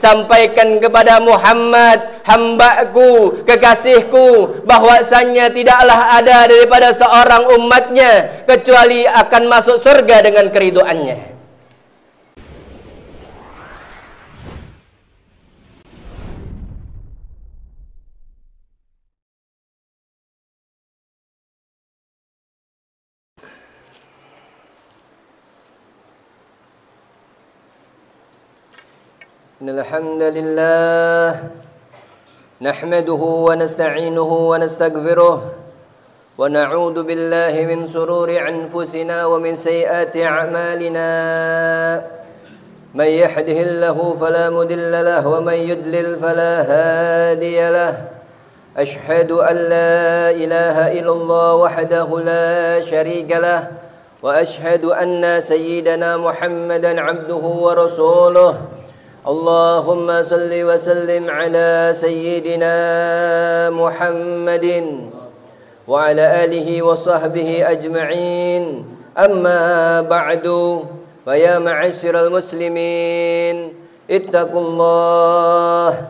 sampaikan kepada Muhammad, hamba-Ku, kekasihku, bahwasanya tidaklah ada daripada seorang umatnya kecuali akan masuk surga dengan keridhoannya. Innal hamdalillah nahmaduhu wa nasta'inuhu wa nastaghfiruh wa na'udzu billahi min shururi anfusina wa min sayyiati a'malina may yahdihillahu fala mudilla lahu wa may yudlil fala hadiya lahu ashhadu an la ilaha illallah wahdahu la syarika lahu wa ashhadu anna sayyidana Muhammadan 'abduhu wa rasuluhu. Allahumma salli wa sallim ala sayyidina Muhammadin wa ala alihi wa sahbihi ajma'in. Amma ba'du, fa ya ma'asyiral muslimin, ittaqullaha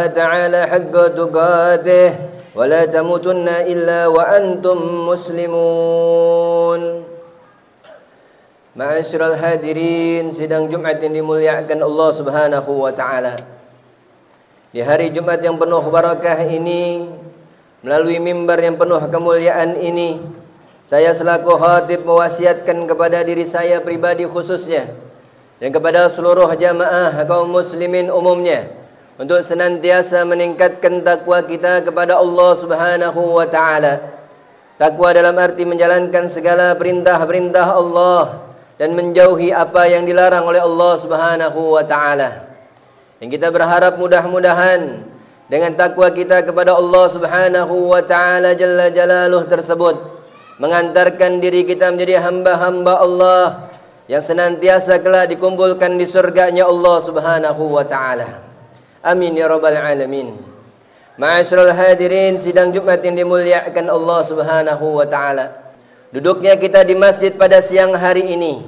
ta'ala haqqa tuqatih wa la tamutunna illa wa antum muslimun. Ma'asyiral hadirin, sidang Jumat yang dimuliakan Allah Subhanahu wa taala. Di hari Jumat yang penuh barakah ini, melalui mimbar yang penuh kemuliaan ini, saya selaku khatib mewasiatkan kepada diri saya pribadi khususnya dan kepada seluruh jamaah kaum muslimin umumnya untuk senantiasa meningkatkan takwa kita kepada Allah Subhanahu wa taala. Takwa dalam arti menjalankan segala perintah-perintah Allah dan menjauhi apa yang dilarang oleh Allah Subhanahu wa taala. Yang kita berharap mudah-mudahan dengan takwa kita kepada Allah Subhanahu wa taala jalla jalaluh tersebut mengantarkan diri kita menjadi hamba-hamba Allah yang senantiasa kelak dikumpulkan di surganya Allah Subhanahu wa taala. Amin ya rabbal alamin. Ma'asyiral hadirin, sidang Jumat yang dimuliakan Allah Subhanahu wa taala. Duduknya kita di masjid pada siang hari ini,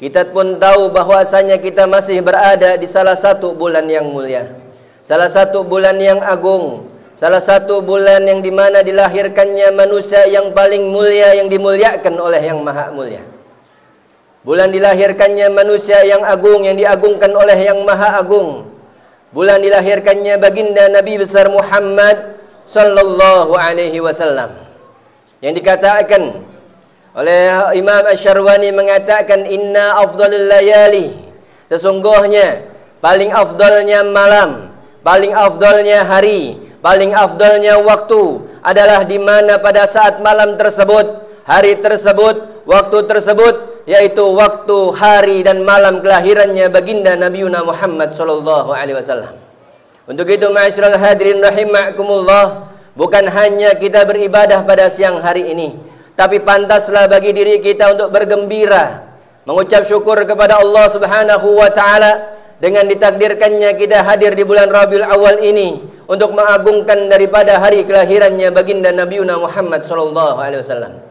kita pun tahu bahwasanya kita masih berada di salah satu bulan yang mulia, salah satu bulan yang agung, salah satu bulan yang dimana dilahirkannya manusia yang paling mulia, yang dimuliakan oleh yang maha mulia. Bulan dilahirkannya manusia yang agung, yang diagungkan oleh yang maha agung. Bulan dilahirkannya baginda Nabi besar Muhammad sallallahu alaihi wasallam, yang dikatakan oleh Imam Asy-Syarwani mengatakan inna afdhalul layali, sesungguhnya paling afdalnya malam, paling afdalnya hari, paling afdalnya waktu adalah di mana pada saat malam tersebut, hari tersebut, waktu tersebut, yaitu waktu hari dan malam kelahirannya baginda Nabiuna Muhammad sallallahu alaihi wasallam. Untuk itu ma'asyiral hadirin rahimakumullah, bukan hanya kita beribadah pada siang hari ini, tapi pantaslah bagi diri kita untuk bergembira, mengucap syukur kepada Allah Subhanahu wa taala dengan ditakdirkannya kita hadir di bulan Rabiul Awal ini untuk mengagungkan daripada hari kelahirannya baginda Nabiuna Muhammad sallallahu alaihi wasallam.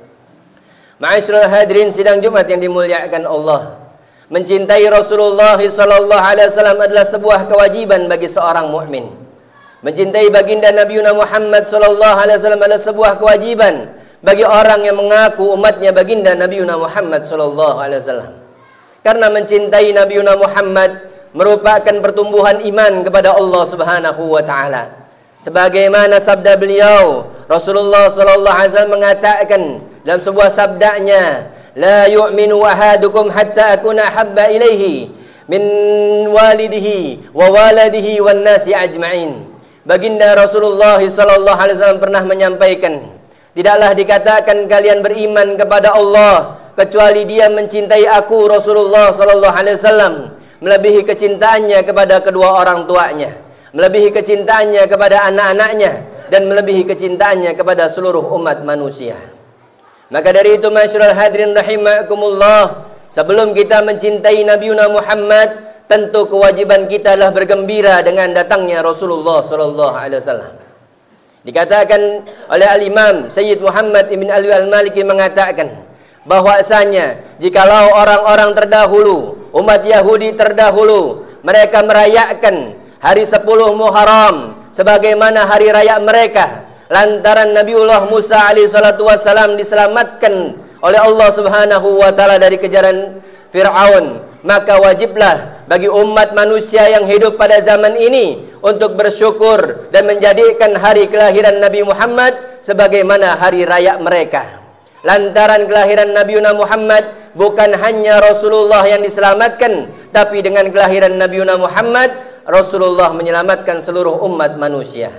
Ma'asyiral hadirin, sidang Jumat yang dimuliakan Allah, mencintai Rasulullah sallallahu alaihi wasallam adalah sebuah kewajiban bagi seorang mukmin. Mencintai baginda Nabiuna Muhammad sallallahu alaihi wasallam adalah sebuah kewajiban bagi orang yang mengaku umatnya baginda Nabiuna Muhammad sallallahu alaihi wasallam. Karena mencintai Nabiuna Muhammad merupakan pertumbuhan iman kepada Allah Subhanahu wa taala. Sebagaimana sabda beliau, Rasulullah sallallahu alaihi wasallam mengatakan dalam sebuah sabdanya, la yu'minu ahadukum hatta akuna habba ilaihi min walidihi wa waladihi wan nasi ajma'in. Baginda Rasulullah sallallahu alaihi wasallam pernah menyampaikan, tidaklah dikatakan kalian beriman kepada Allah kecuali dia mencintai aku Rasulullah sallallahu alaihi wasallam melebihi kecintaannya kepada kedua orang tuanya, melebihi kecintaannya kepada anak-anaknya, dan melebihi kecintaannya kepada seluruh umat manusia. Maka dari itu masyarul hadirin rahimakumullah, sebelum kita mencintai Nabiuna Muhammad, tentu kewajiban kita adalah bergembira dengan datangnya Rasulullah sallallahu alaihi wasallam. Dikatakan oleh Al-Imam Sayyid Muhammad Ibn Alwi Al-Maliki mengatakan bahwasanya jikalau orang-orang terdahulu, umat Yahudi terdahulu mereka merayakan hari 10 Muharram sebagaimana hari raya mereka, lantaran Nabiullah Musa alaihi salatu wassalam diselamatkan oleh Allah Subhanahu wa taala dari kejaran Fir'aun. Maka wajiblah bagi umat manusia yang hidup pada zaman ini untuk bersyukur dan menjadikan hari kelahiran Nabi Muhammad sebagaimana hari raya mereka. Lantaran kelahiran Nabi Muhammad bukan hanya Rasulullah yang diselamatkan, tapi dengan kelahiran Nabi Muhammad Rasulullah menyelamatkan seluruh umat manusia.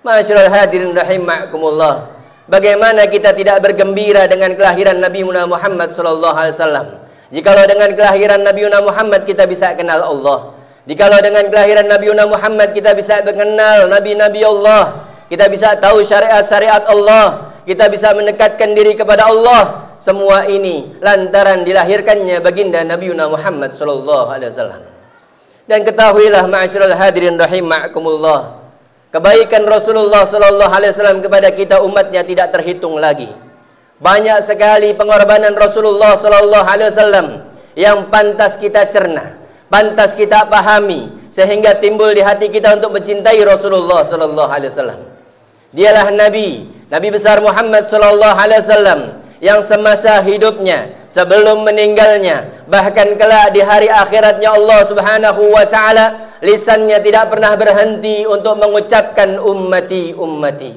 Ma'asyiral hadirin rahimakumullah, bagaimana kita tidak bergembira dengan kelahiran Nabi Muhammad sallallahu alaihi wasallam? Jikalau dengan kelahiran Nabi Muhammad kita bisa kenal Allah, jikalau dengan kelahiran Nabi Muhammad kita bisa mengenal nabi-nabi Allah, kita bisa tahu syariat-syariat Allah, kita bisa mendekatkan diri kepada Allah. Semua ini lantaran dilahirkannya baginda Nabi Muhammad sallallahu alaihi wasallam. Dan ketahuilah ma'asyiral hadirin rahimakumullah, kebaikan Rasulullah sallallahu alaihi wasallam kepada kita umatnya tidak terhitung lagi. Banyak sekali pengorbanan Rasulullah sallallahu alaihi wasallam yang pantas kita cerna, pantas kita pahami, sehingga timbul di hati kita untuk mencintai Rasulullah sallallahu alaihi wasallam. Dialah Nabi besar Muhammad sallallahu alaihi wasallam yang semasa hidupnya, sebelum meninggalnya, bahkan kelak di hari akhiratnya Allah Subhanahu wa taala, lisannya tidak pernah berhenti untuk mengucapkan ummati ummati.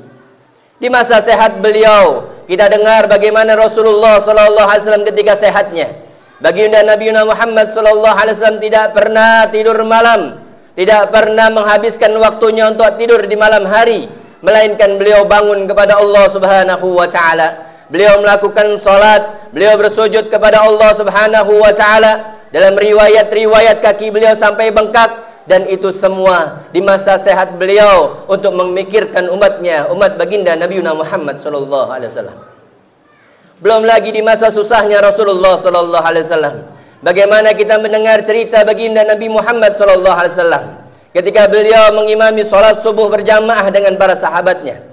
Di masa sehat beliau, kita dengar bagaimana Rasulullah sallallahu alaihi wasallam ketika sehatnya. Baginda Nabi Muhammad sallallahu alaihi wasallam tidak pernah tidur malam, tidak pernah menghabiskan waktunya untuk tidur di malam hari, melainkan beliau bangun kepada Allah Subhanahu wa taala. Beliau melakukan salat, beliau bersujud kepada Allah Subhanahu wa taala. Dalam riwayat-riwayat kaki beliau sampai bengkak, dan itu semua di masa sehat beliau untuk memikirkan umatnya, umat baginda Nabi Muhammad sallallahu alaihi wasallam. Belum lagi di masa susahnya Rasulullah sallallahu alaihi wasallam. Bagaimana kita mendengar cerita baginda Nabi Muhammad sallallahu alaihi wasallam ketika beliau mengimami salat subuh berjamaah dengan para sahabatnya.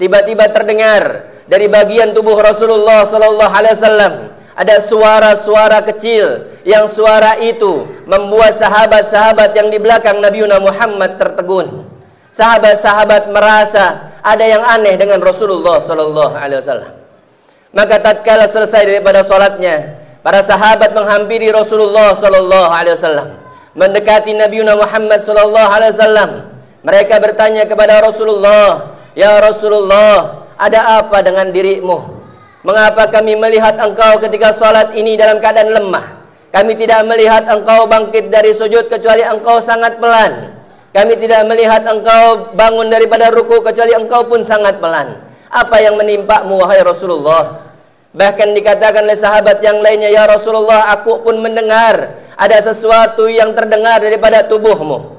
Tiba-tiba terdengar dari bagian tubuh Rasulullah sallallahu alaihi wasallam ada suara-suara kecil, yang suara itu membuat sahabat-sahabat yang di belakang Nabi Muhammad tertegun. Sahabat-sahabat merasa ada yang aneh dengan Rasulullah sallallahu alaihi wasallam. Maka tatkala selesai daripada salatnya, para sahabat menghampiri Rasulullah sallallahu alaihi wasallam, mendekati Nabi Muhammad sallallahu alaihi wasallam. Mereka bertanya kepada Rasulullah, "Ya Rasulullah, ada apa dengan dirimu? Mengapa kami melihat engkau ketika salat ini dalam keadaan lemah? Kami tidak melihat engkau bangkit dari sujud kecuali engkau sangat pelan. Kami tidak melihat engkau bangun daripada ruku kecuali engkau pun sangat pelan. Apa yang menimpamu wahai Rasulullah?" Bahkan dikatakan oleh sahabat yang lainnya, "Ya Rasulullah, aku pun mendengar ada sesuatu yang terdengar daripada tubuhmu."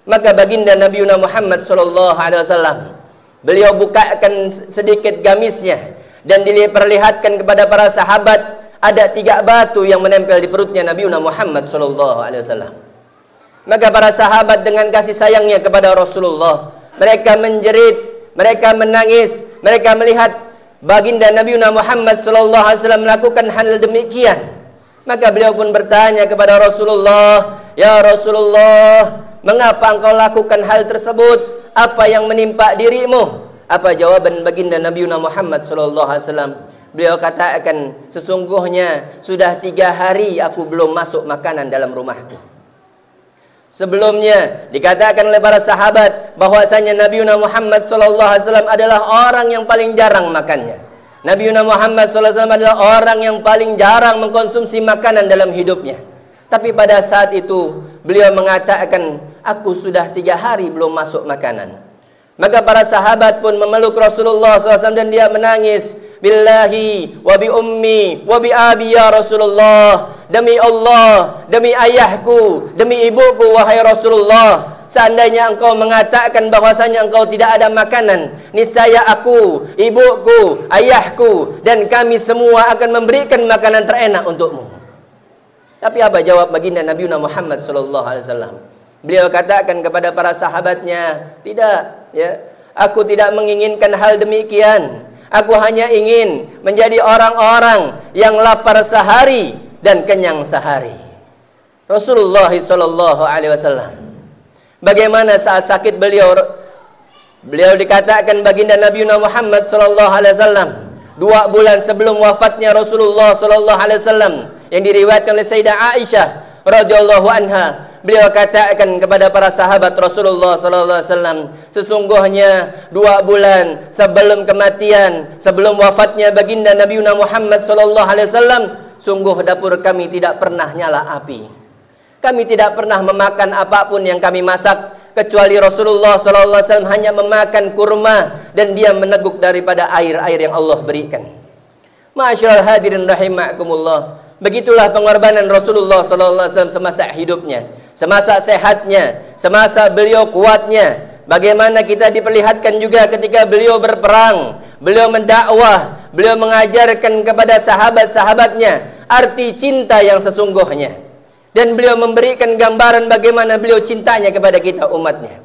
Maka baginda Nabi Muhammad sallallahu alaihi wasallam, beliau bukakan sedikit gamisnya dan diperlihatkan kepada para sahabat ada 3 batu yang menempel di perutnya Nabi Muhammad sallallahu alaihi wasallam. Maka para sahabat dengan kasih sayangnya kepada Rasulullah, mereka menjerit, mereka menangis, mereka melihat baginda Nabi Muhammad sallallahu alaihi wasallam melakukan hal demikian. Maka beliau pun bertanya kepada Rasulullah, "Ya Rasulullah, mengapa engkau lakukan hal tersebut? Apa yang menimpa dirimu?" Apa jawaban baginda Nabi Muhammad sallallahu alaihi wasallam? Beliau katakan, "Sesungguhnya sudah 3 hari aku belum masuk makanan dalam rumahku." Sebelumnya dikatakan oleh para sahabat bahwasanya Nabi Muhammad sallallahu alaihi wasallam adalah orang yang paling jarang makannya. Nabi Muhammad sallallahu alaihi wasallam adalah orang yang paling jarang mengkonsumsi makanan dalam hidupnya. Tapi pada saat itu beliau mengatakan, "Aku sudah 3 hari belum masuk makanan." Maka para sahabat pun memeluk Rasulullah SAW dan dia menangis, "Billahi wa bi ummi wa bi abi ya Rasulullah, demi Allah, demi ayahku, demi ibuku wahai Rasulullah, seandainya engkau mengatakan bahwasanya engkau tidak ada makanan, niscaya aku, ibuku, ayahku dan kami semua akan memberikan makanan terenak untukmu." Tapi apa jawab baginda Nabi Muhammad sallallahu alaihi wasallam? Beliau katakan kepada para sahabatnya, "Tidak, ya, aku tidak menginginkan hal demikian. Aku hanya ingin menjadi orang-orang yang lapar sehari dan kenyang sehari." Rasulullah sallallahu alaihi wasallam. Bagaimana saat sakit beliau dikatakan baginda Nabi Muhammad sallallahu alaihi wasallam 2 bulan sebelum wafatnya Rasulullah sallallahu alaihi wasallam, yang diriwayatkan oleh Sayyidah Aisyah radhiyallahu anha. Beliau katakan kepada para sahabat Rasulullah sallallahu alaihi wasallam, sesungguhnya 2 bulan sebelum kematian, sebelum wafatnya baginda Nabi Muhammad sallallahu alaihi wasallam, sungguh dapur kami tidak pernah nyala api. Kami tidak pernah memakan apapun yang kami masak, kecuali Rasulullah sallallahu alaihi wasallam hanya memakan kurma dan dia meneguk daripada air-air yang Allah berikan. Ma'asyiral hadirin rahimakumullah. Begitulah pengorbanan Rasulullah sallallahu alaihi wasallam semasa hidupnya, semasa sehatnya, semasa beliau kuatnya. Bagaimana kita diperlihatkan juga ketika beliau berperang, beliau mendakwah, beliau mengajarkan kepada sahabat-sahabatnya arti cinta yang sesungguhnya. Dan beliau memberikan gambaran bagaimana beliau cintanya kepada kita umatnya.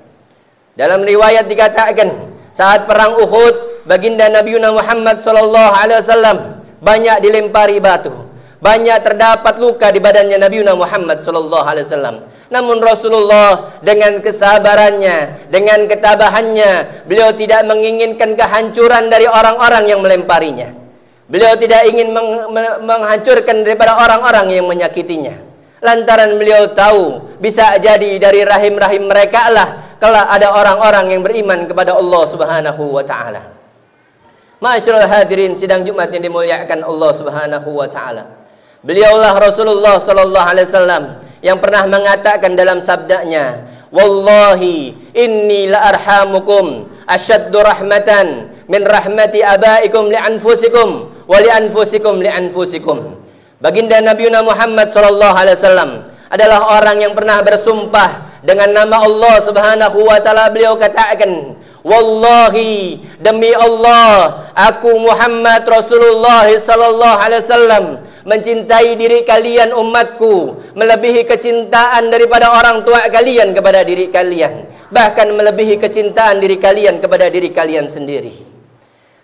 Dalam riwayat dikatakan saat perang Uhud, baginda Nabi Muhammad sallallahu alaihi wasallam banyak dilempari batu, banyak terdapat luka di badannya Nabi Muhammad sallallahu alaihi wasallam. Namun Rasulullah dengan kesabarannya, dengan ketabahannya, beliau tidak menginginkan kehancuran dari orang-orang yang melemparinya. Beliau tidak ingin menghancurkan daripada orang-orang yang menyakitinya. Lantaran beliau tahu bisa jadi dari rahim-rahim mereka lah kalau ada orang-orang yang beriman kepada Allah Subhanahu wa taala. Ma'asyiral hadirin sidang Jumat yang dimuliakan Allah Subhanahu wa taala. Beliaulah Rasulullah sallallahu alaihi wasallam yang pernah mengatakan dalam sabdanya, "Wallahi inni la arhamukum asyaddu rahmatan min rahmati abaikum li anfusikum wa li anfusikum li anfusikum." Baginda Nabi Muhammad sallallahu alaihi wasallam adalah orang yang pernah bersumpah dengan nama Allah Subhanahu wa taala. Beliau katakan, "Wallahi, demi Allah, aku Muhammad Rasulullah sallallahu alaihi wasallam mencintai diri kalian umatku melebihi kecintaan daripada orang tua kalian kepada diri kalian, bahkan melebihi kecintaan diri kalian kepada diri kalian sendiri."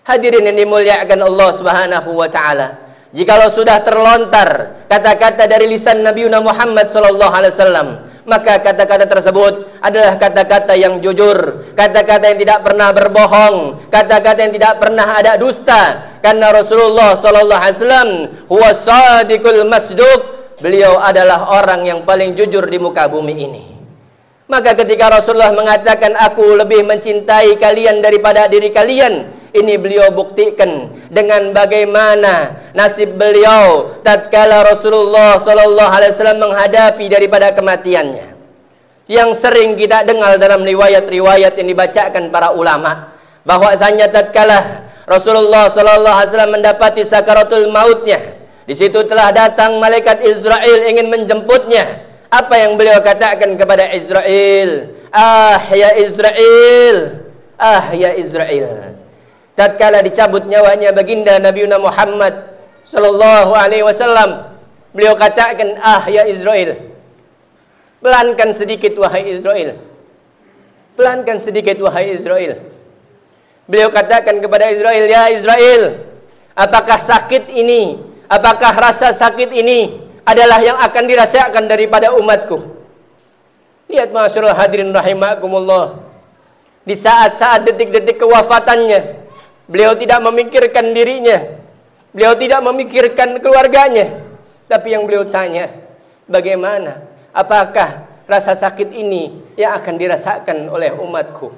Hadirin yang dimuliakan Allah Subhanahu wa taala, jikalau sudah terlontar kata-kata dari lisan Nabi Muhammad sallallahu alaihi wasallam, maka kata-kata tersebut adalah kata-kata yang jujur, kata-kata yang tidak pernah berbohong, kata-kata yang tidak pernah ada dusta. Karena Rasulullah sallallahu alaihi wasallam huwa shadiqul masduq, beliau adalah orang yang paling jujur di muka bumi ini. Maka ketika Rasulullah mengatakan aku lebih mencintai kalian daripada diri kalian, ini beliau buktikan dengan bagaimana nasib beliau tatkala Rasulullah sallallahu alaihi wasallam menghadapi daripada kematiannya. Yang sering kita dengar dalam riwayat-riwayat yang dibacakan para ulama, bahwasanya tatkala Rasulullah sallallahu alaihi wasallam mendapati sakaratul mautnya, di situ telah datang malaikat Israel ingin menjemputnya. Apa yang beliau katakan kepada Israel? "Ah ya Israel, ah ya Israel." Tatkala dicabut nyawanya baginda Nabi Muhammad sallallahu alaihi wasallam, beliau katakan, "Ah ya Israel, pelankan sedikit wahai Israel. Pelankan sedikit wahai Israel." Beliau katakan kepada Israel, "Ya Israel, apakah sakit ini, apakah rasa sakit ini adalah yang akan dirasakan daripada umatku?" Lihat ma'asyiral hadirin rahimakumullah, di saat-saat detik-detik kewafatannya, beliau tidak memikirkan dirinya, beliau tidak memikirkan keluarganya, tapi yang beliau tanya, bagaimana, apakah rasa sakit ini yang akan dirasakan oleh umatku?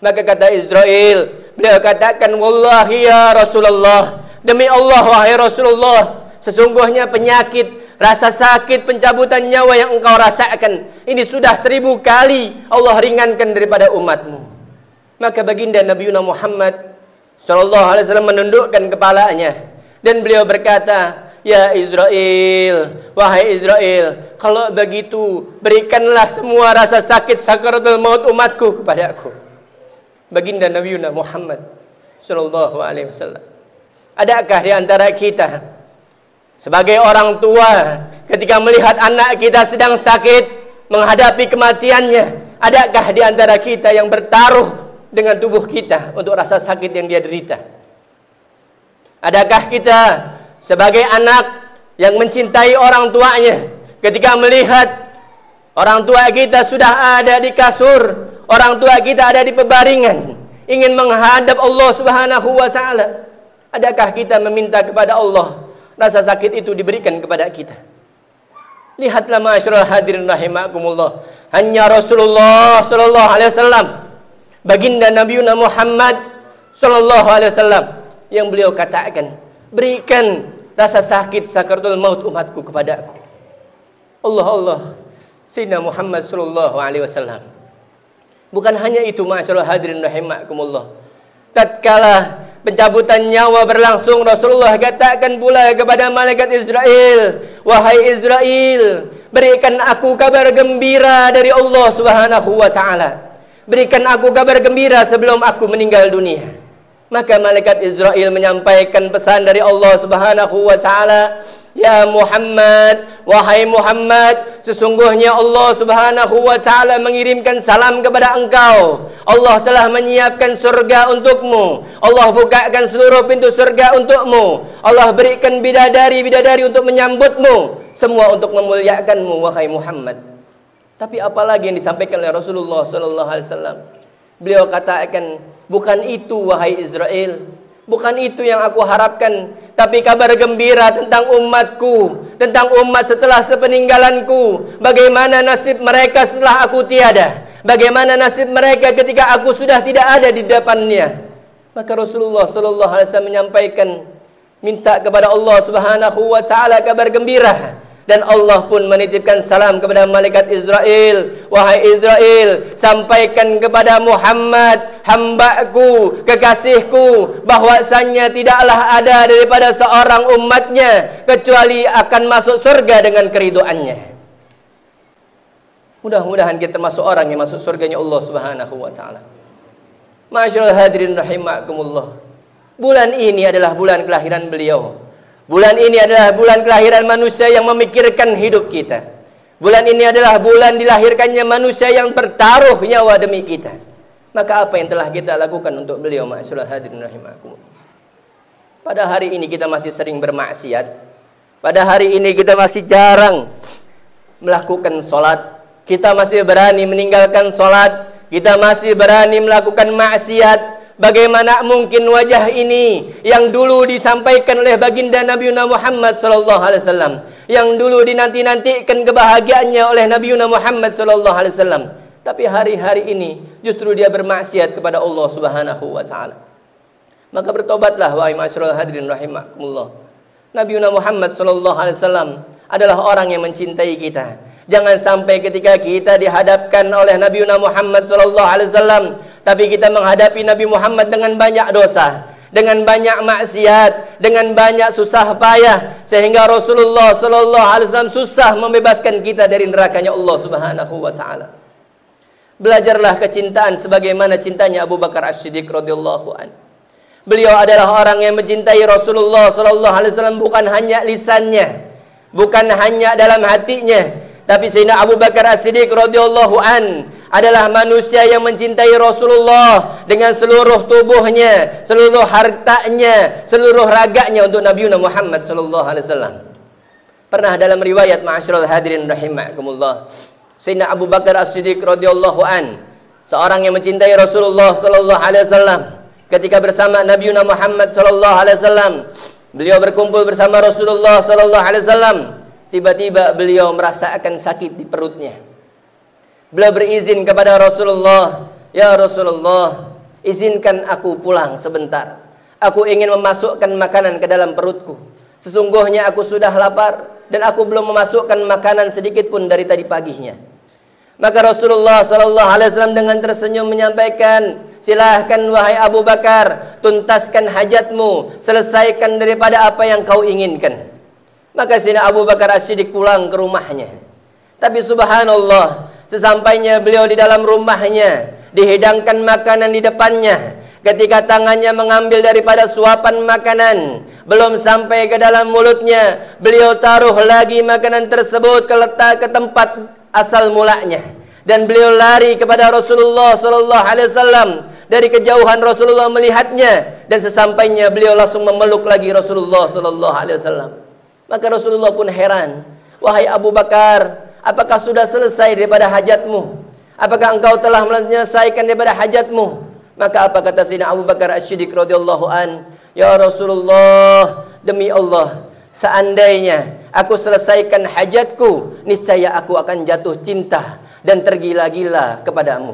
Maka kata Israel, beliau katakan, "Wallahi ya Rasulullah, demi Allah wahai Rasulullah, sesungguhnya penyakit, rasa sakit pencabutan nyawa yang engkau rasakan ini sudah 1000 kali Allah ringankan daripada umatmu." Maka baginda Nabi Muhammad sallallahu alaihi wasallam menundukkan kepalanya dan beliau berkata, "Ya Israel, wahai Israel, kalau begitu berikanlah semua rasa sakit sakaratul maut umatku kepada aku." Baginda Nabi Muhammad sallallahu alaihi wasallam, adakah di antara kita sebagai orang tua ketika melihat anak kita sedang sakit menghadapi kematiannya, adakah di antara kita yang bertaruh dengan tubuh kita untuk rasa sakit yang dia derita? Adakah kita sebagai anak yang mencintai orang tuanya, ketika melihat orang tua kita sudah ada di kasur, orang tua kita ada di pebaringan, ingin menghadap Allah Subhanahu wa taala. Adakah kita meminta kepada Allah rasa sakit itu diberikan kepada kita? Lihatlah ma'asyiral hadirin rahimakumullah, hanya Rasulullah sallallahu alaihi wasallam, baginda Nabi Muhammad sallallahu alaihi wasallam, yang beliau katakan, berikan rasa sakit sakaratul maut umatku kepadaku. Allah Sayyidina Muhammad sallallahu alaihi wasallam. Bukan hanya itu ma'asyiral hadirin rahimakumullah, tatkala pencabutan nyawa berlangsung, Rasulullah katakan pula kepada malaikat Israel, wahai Israel, berikan aku kabar gembira dari Allah Subhanahu wa taala. Berikan aku kabar gembira sebelum aku meninggal dunia. Maka malaikat Israel menyampaikan pesan dari Allah Subhanahu wa taala, ya Muhammad, wahai Muhammad, sesungguhnya Allah Subhanahu wa taala mengirimkan salam kepada engkau. Allah telah menyiapkan surga untukmu. Allah bukakan seluruh pintu surga untukmu. Allah berikan bidadari-bidadari untuk menyambutmu, semua untuk memuliakanmu wahai Muhammad. Tapi apalagi yang disampaikan oleh Rasulullah sallallahu alaihi wasallam? Beliau katakan, bukan itu wahai Israel, bukan itu yang aku harapkan, tapi kabar gembira tentang umatku, tentang umat setelah sepeninggalanku. Bagaimana nasib mereka setelah aku tiada? Bagaimana nasib mereka ketika aku sudah tidak ada di depannya? Maka Rasulullah sallallahu alaihi wasallam menyampaikan, minta kepada Allah Subhanahu wa taala kabar gembira. Dan Allah pun menitipkan salam kepada malaikat Israel, wahai Israel, sampaikan kepada Muhammad, hambaku, kekasihku, bahwasanya tidaklah ada daripada seorang umatnya kecuali akan masuk surga dengan keriduannya. Mudah-mudahan kita termasuk orang yang masuk surganya Allah Subhanahu wa taala. Ma'asyiral hadirin rahimakumullah, bulan ini adalah bulan kelahiran beliau. Bulan ini adalah bulan kelahiran manusia yang memikirkan hidup kita. Bulan ini adalah bulan dilahirkannya manusia yang bertaruh nyawa demi kita. Maka apa yang telah kita lakukan untuk beliau, ma'asyiral hadirin rahimakumullah? Pada hari ini kita masih sering bermaksiat. Pada hari ini kita masih jarang melakukan sholat. Kita masih berani meninggalkan sholat. Kita masih berani melakukan maksiat. Bagaimana mungkin wajah ini yang dulu disampaikan oleh baginda Nabi Muhammad sallallahu alaihi wasallam, yang dulu dinanti-nantikan kebahagiaannya oleh Nabi Muhammad sallallahu alaihi wasallam, tapi hari-hari ini justru dia bermaksiat kepada Allah Subhanahu wa taala. Maka bertobatlah wahai ma'asyiral hadirin rahimakumullah. Nabi Muhammad sallallahu alaihi wasallam adalah orang yang mencintai kita. Jangan sampai ketika kita dihadapkan oleh Nabi Muhammad sallallahu alaihi wasallam, tapi kita menghadapi Nabi Muhammad dengan banyak dosa, dengan banyak maksiat, dengan banyak susah payah, sehingga Rasulullah sallallahu alaihi wasallam susah membebaskan kita dari nerakanya Allah Subhanahu wa taala. Belajarlah kecintaan sebagaimana cintanya Abu Bakar As-Siddiq radhiyallahu an. Beliau adalah orang yang mencintai Rasulullah sallallahu alaihi wasallam bukan hanya lisannya, bukan hanya dalam hatinya, tapi Sayyidina Abu Bakar As-Siddiq radhiyallahu an adalah manusia yang mencintai Rasulullah dengan seluruh tubuhnya, seluruh hartanya, seluruh raganya untuk Nabi Muhammad sallallahu alaihi wasallam. Pernah dalam riwayat ma'asyiral hadirin rahimakumullah, Sayyidina Abu Bakar As-Siddiq radhiyallahu an, seorang yang mencintai Rasulullah sallallahu alaihi wasallam, ketika bersama Nabi Muhammad sallallahu alaihi wasallam, beliau berkumpul bersama Rasulullah sallallahu alaihi wasallam. Tiba-tiba beliau merasakan sakit di perutnya. Beliau berizin kepada Rasulullah, ya Rasulullah, izinkan aku pulang sebentar. Aku ingin memasukkan makanan ke dalam perutku. Sesungguhnya aku sudah lapar dan aku belum memasukkan makanan sedikit pun dari tadi paginya. Maka Rasulullah sallallahu alaihi wasallam dengan tersenyum menyampaikan, silahkan wahai Abu Bakar, tuntaskan hajatmu, selesaikan daripada apa yang kau inginkan. Maka Sayyidina Abu Bakar As-Siddiq pulang ke rumahnya. Tapi subhanallah, sesampainya beliau di dalam rumahnya, dihidangkan makanan di depannya. Ketika tangannya mengambil daripada suapan makanan, belum sampai ke dalam mulutnya, beliau taruh lagi makanan tersebut ke tempat asal mulanya. Dan beliau lari kepada Rasulullah sallallahu alaihi wasallam. Dari kejauhan Rasulullah melihatnya, dan sesampainya beliau langsung memeluk lagi Rasulullah sallallahu alaihi wasallam. Maka Rasulullah pun heran, Wahai Abu Bakar, apakah sudah selesai daripada hajatmu? Apakah engkau telah menyelesaikan daripada hajatmu? Maka apa kata Sayyidina Abu Bakar As-Siddiq radhiyallahu an? Ya Rasulullah, demi Allah, seandainya aku selesaikan hajatku, niscaya aku akan jatuh cinta dan tergila-gila kepadamu.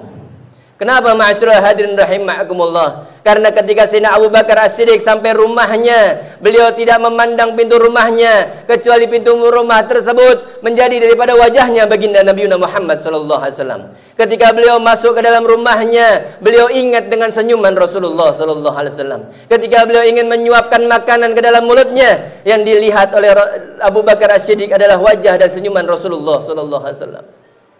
Kenapa ma'asyiral hadirin rahimakumullah? Karena ketika Sayyidina Abu Bakar As-Siddiq sampai rumahnya, beliau tidak memandang pintu rumahnya kecuali pintu rumah tersebut menjadi daripada wajahnya baginda Nabi Muhammad sallallahu alaihi wasallam. Ketika beliau masuk ke dalam rumahnya, beliau ingat dengan senyuman Rasulullah sallallahu alaihi wasallam. Ketika beliau ingin menyuapkan makanan ke dalam mulutnya, yang dilihat oleh Abu Bakar As-Siddiq adalah wajah dan senyuman Rasulullah sallallahu alaihi wasallam.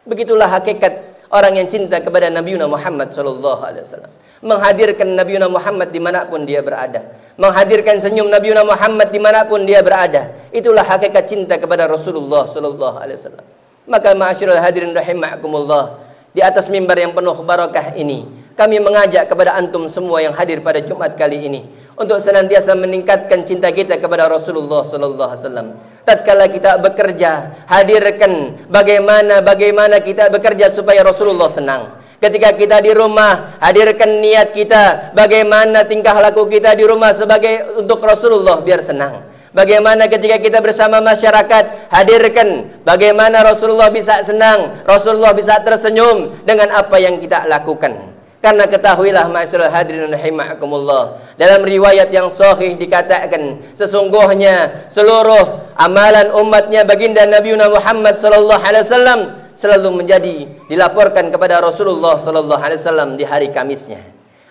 Begitulah hakikat orang yang cinta kepada Nabi Muhammad sallallahu alaihi wasallam. Menghadirkan Nabi Muhammad dimanapun dia berada, menghadirkan senyum Nabi Muhammad dimanapun dia berada. Itulah hakikat cinta kepada Rasulullah sallallahu alaihi wasallam. Maka ma'asyiral hadirin rahimakumullah, di atas mimbar yang penuh barakah ini, kami mengajak kepada antum semua yang hadir pada Jumat kali ini untuk senantiasa meningkatkan cinta kita kepada Rasulullah sallallahu alaihi wasallam. Tatkala kita bekerja, hadirkan bagaimana kita bekerja supaya Rasulullah senang. Ketika kita di rumah, hadirkan niat kita, bagaimana tingkah laku kita di rumah sebagai untuk Rasulullah biar senang. Bagaimana ketika kita bersama masyarakat, hadirkan bagaimana Rasulullah bisa senang, Rasulullah bisa tersenyum dengan apa yang kita lakukan. Karena ketahuilah ma'asyiral hadirin rahimakumullah, dalam riwayat yang sahih dikatakan, sesungguhnya seluruh amalan umatnya baginda Nabi Muhammad sallallahu alaihi wasallam selalu menjadi dilaporkan kepada Rasulullah sallallahu alaihi wasallam di hari Kamisnya.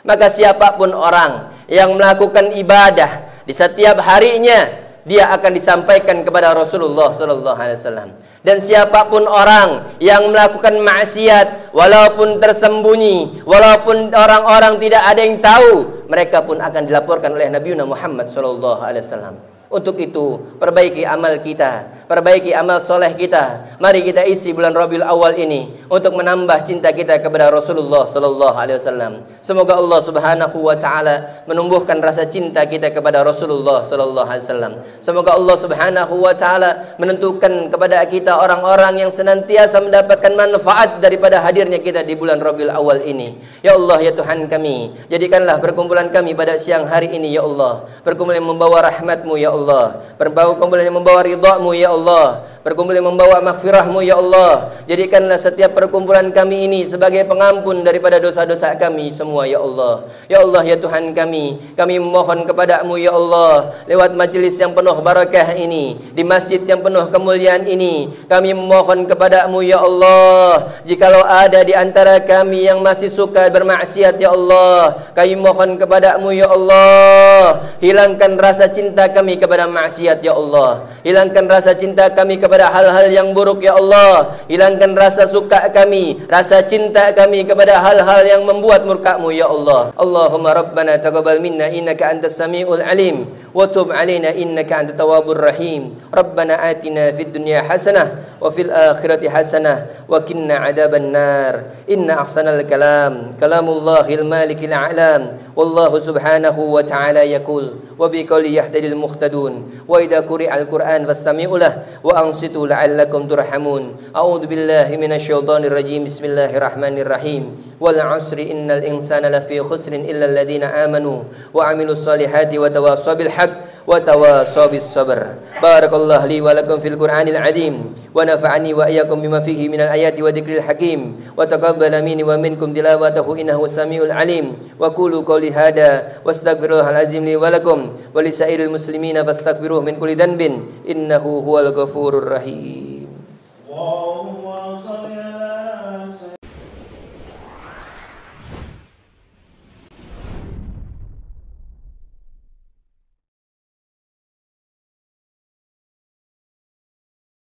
Maka siapapun orang yang melakukan ibadah di setiap harinya, dia akan disampaikan kepada Rasulullah sallallahu alaihi wasallam. Dan siapapun orang yang melakukan maksiat, walaupun tersembunyi, walaupun orang-orang tidak ada yang tahu, mereka pun akan dilaporkan oleh Nabi Muhammad sallallahu alaihi wasallam. Untuk itu, perbaiki amal kita, perbaiki amal soleh kita. Mari kita isi bulan Rabiul Awal ini untuk menambah cinta kita kepada Rasulullah sallallahu alaihi wasallam. Semoga Allah Subhanahu wa taala menumbuhkan rasa cinta kita kepada Rasulullah sallallahu alaihi wasallam. Semoga Allah Subhanahu wa taala menentukan kepada kita orang-orang yang senantiasa mendapatkan manfaat daripada hadirnya kita di bulan Rabiul Awal ini. Ya Allah, ya Tuhan kami, jadikanlah perkumpulan kami pada siang hari ini ya Allah, perkumpulan yang membawa rahmat-Mu ya Allah, perkumpulan yang membawa ridha-Mu ya Allah, perkumpulan yang membawa maghfirah-Mu ya Allah. Jadikanlah setiap perkumpulan kami ini sebagai pengampun daripada dosa-dosa kami semua ya Allah. Ya Allah, ya Tuhan kami memohon kepada-Mu ya Allah, lewat majelis yang penuh barakah ini, di masjid yang penuh kemuliaan ini, kami memohon kepada-Mu ya Allah, jikalau ada di antara kami yang masih suka bermaksiat ya Allah, kami mohon kepada-Mu ya Allah, hilangkan rasa cinta kami kepada maksiat ya Allah, hilangkan rasa cinta kami kepada hal-hal yang buruk ya Allah, hilangkan rasa suka kami, rasa cinta kami kepada hal-hal yang membuat murka-Mu ya Allah. Allahumma rabbana taqabbal minna innaka antas samiul alim wa tub alaina innaka antat tawwabur rahim. Rabbana atina fid dunya hasanah wa fil akhirati hasanah wa qina adzaban nar. Inna ahsanal kalam kalamullahil malikil a'lam. Wallahu subhanahu wa ta'ala yaqul wa biqawli yahtadil muhtadun wa idza quri'al qur'an fastami'u lahu wa ansitu la'allakum turhamun. A'udzu billahi minasyaitonir rajim. Bismillahirrahmanirrahim. Wal 'asri innal insana lafi khusrin illa alladziina amanu wa 'amilus solihati wa tawassaw bil haqq wa tawassaw bis sabr. Barakallahu li wa lakum fil Qur'anil 'azim wa nafa'ani wa iyyakum bima fihi minal ayati wa dzikril hakim wa taqabbala minni wa minkum tilawatahu innahu samiul 'alim. Wa qulu qawli hada wastaghfirullahal 'azim li wa lakum wa lisairil muslimina fastaghfiruhu min kulli dhanbin innahu huwal ghafurur rahim.